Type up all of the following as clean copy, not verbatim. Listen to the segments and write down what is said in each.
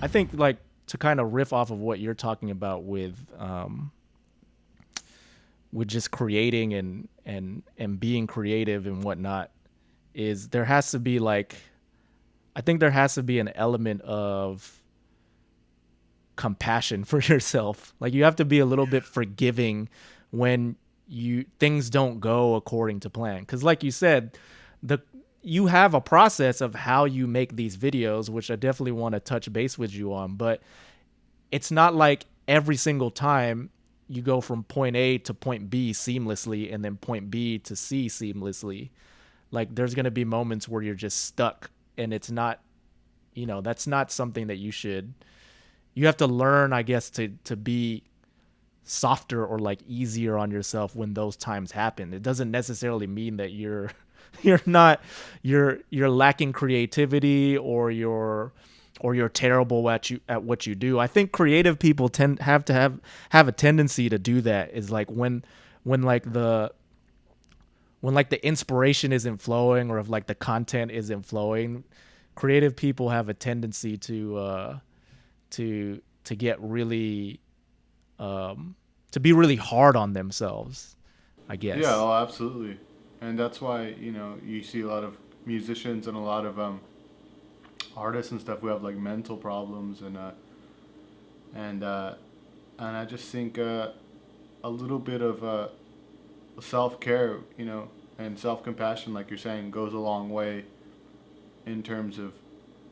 I think like to kind of riff off of what you're talking about with just creating and being creative and whatnot, is there has to be like, I think there has to be an element of compassion for yourself. Like you have to be a little bit forgiving when things don't go according to plan. Because like you said, you have a process of how you make these videos, which I definitely want to touch base with you on, but it's not like every single time you go from point A to point B seamlessly and then point B to C seamlessly. Like there's going to be moments where you're just stuck, and it's not, that's not something that you have to learn, I guess, to be softer or like easier on yourself when those times happen. It doesn't necessarily mean that you're lacking creativity or you're terrible at what you do. I think creative people have a tendency to do that. Is like when the inspiration isn't flowing, or if like the content isn't flowing, creative people have a tendency to get really to be really hard on themselves, I guess. Yeah, oh, absolutely. And that's why, you see a lot of musicians and a lot of artists and stuff who have like mental problems, and I just think a little bit of self-care, and self-compassion, like you're saying, goes a long way in terms of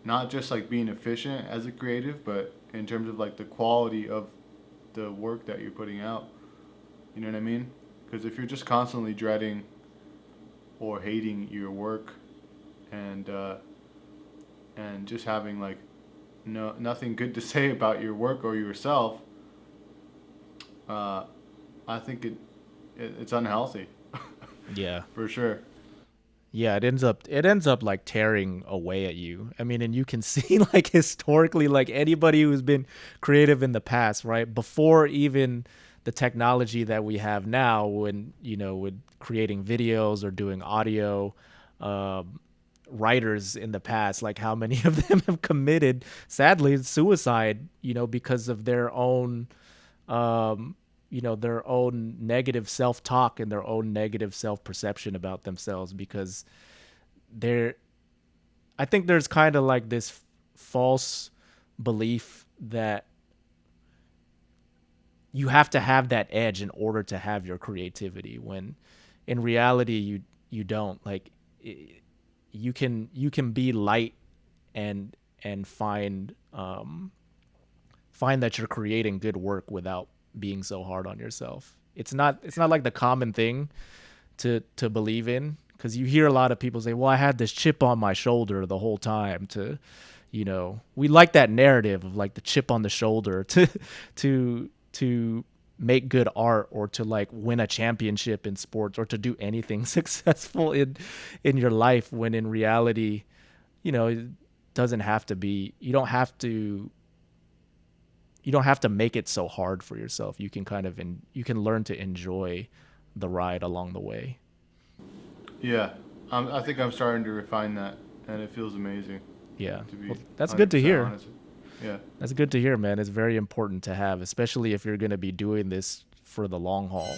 not just like being efficient as a creative, but in terms of like the quality of the work that you're putting out. You know what I mean? Because if you're just constantly dreading or hating your work, and just having like nothing good to say about your work or yourself, I think it's unhealthy. Yeah. For sure. Yeah, it ends up like tearing away at you. I mean, and you can see like historically, like anybody who's been creative in the past, right? Before even the technology that we have now, when, with creating videos or doing audio, writers in the past, like how many of them have committed, sadly, suicide, because of their own negative self-talk and their own negative self-perception about themselves, because I think there's kind of like this false belief that you have to have that edge in order to have your creativity, when in reality you don't. Like you can be light and find that you're creating good work without being so hard on yourself. It's not like the common thing to believe in, because you hear a lot of people say, well, I had this chip on my shoulder the whole time we like that narrative of like the chip on the shoulder to make good art, or to like win a championship in sports, or to do anything successful in your life, when in reality, it doesn't have to be. You don't have to make it so hard for yourself. You can you can learn to enjoy the ride along the way. Yeah, I think I'm starting to refine that, and it feels amazing. Yeah. To be Well, that's good to 100% hear. honest. Yeah. That's good to hear, man. It's very important to have, especially if you're going to be doing this for the long haul.